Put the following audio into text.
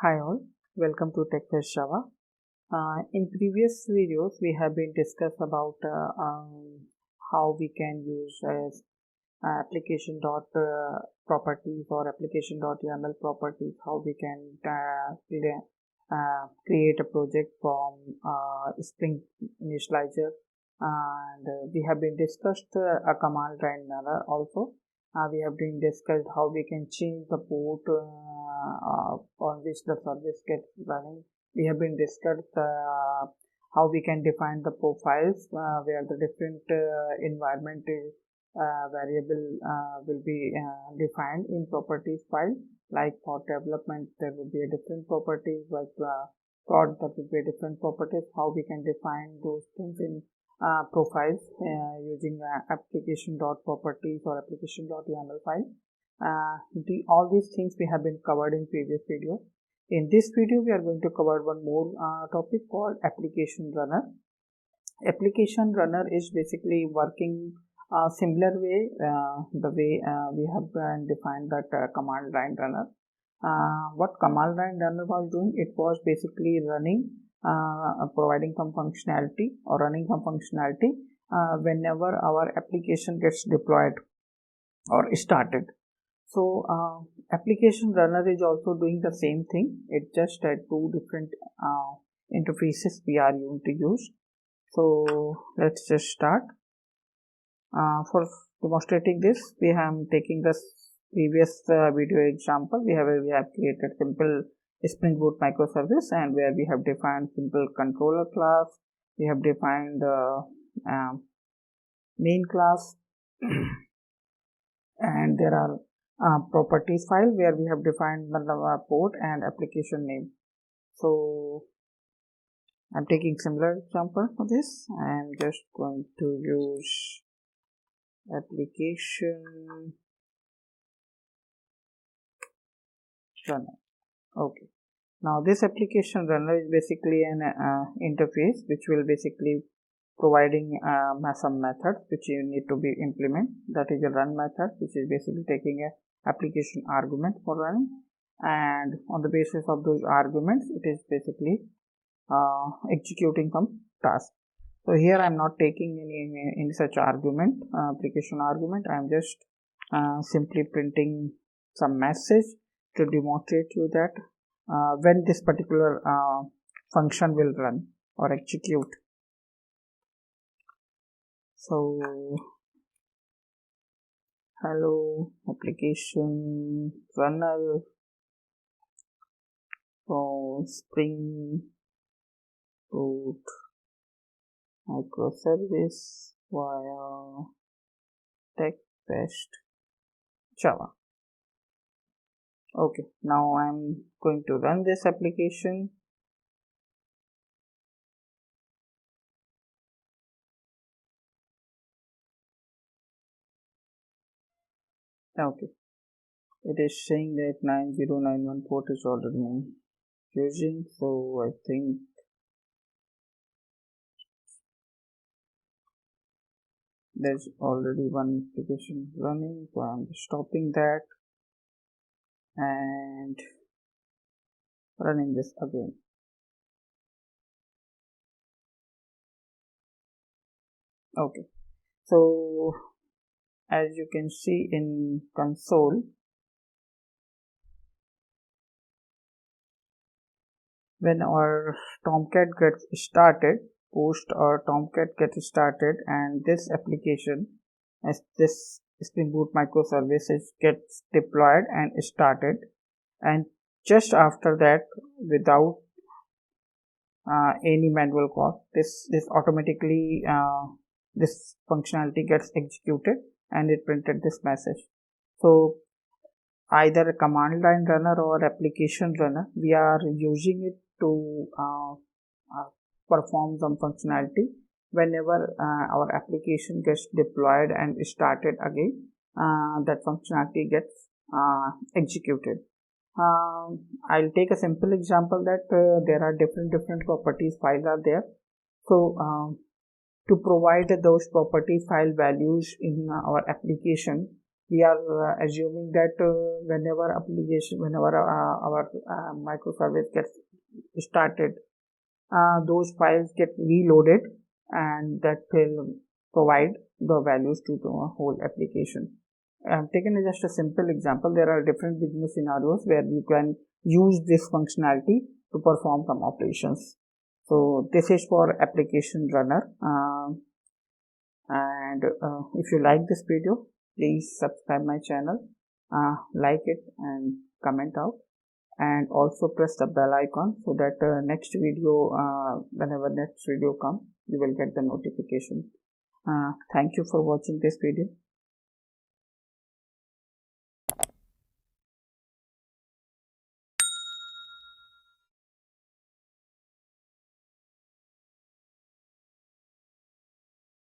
Hi all, welcome to TechFest Java. In previous videos, we have been discussed about how we can use application dot properties or application dot YAML properties, how we can create a project from Spring initializer, and we have been discussed a command line runner also. We have been discussed how we can change the port on which the service gets running. We have been discussed how we can define the profiles where the different environment variable will be defined in properties file. Like for development, there will be a different properties. Like prod, that will be a different properties. How we can define those things in profiles using application.properties or application.yaml file. All these things we have been covered in previous video. In this video, we are going to cover one more topic called application runner. Application runner is basically working similar way, the way we have defined that command line runner. What command line runner was doing, it was basically running, providing some functionality or running some functionality whenever our application gets deployed or started. So application runner is also doing the same thing. It just two different interfaces we are going to use. So let's just start. For demonstrating this, we have taking this previous video example. We have created simple Springboot microservice, and where we have defined simple controller class. We have defined main class, and there are properties file where we have defined the port and application name. So I'm taking similar example for this. I'm just going to use application runner. Okay. Now this application runner is basically an interface which will basically providing some methods which you need to be implement. That is a run method, which is basically taking a application argument for running, and on the basis of those arguments, it is basically executing some task. So here I am not taking any such argument, application argument. I am just simply printing some message to demonstrate you that when this particular function will run or execute. So hello application runner for Springboot microservice via TechFest Java. Okay, now I'm going to run this application. Okay, it is saying that 9091 port is already using, so I think there's already one application running, so I'm stopping that and running this again. Okay, so as you can see in console, when our Tomcat gets started, post or Tomcat gets started, and this application as this Springboot microservices gets deployed and started, and just after that, without any manual call, this automatically this functionality gets executed and it printed this message. So either a command line runner or application runner, we are using it to perform some functionality whenever our application gets deployed and started again. That functionality gets executed. I'll take a simple example that there are different properties files are there. So to provide those property file values in our application, we are assuming that whenever our microservice gets started, those files get reloaded, and that will provide the values to the whole application. Taken as just a simple example, there are different business scenarios where you can use this functionality to perform some operations. So this is for ApplicaitonRunner, and if you like this video, please subscribe my channel, like it and comment out, and also press the bell icon so that next video, whenever next video comes, you will get the notification. Thank you for watching this video.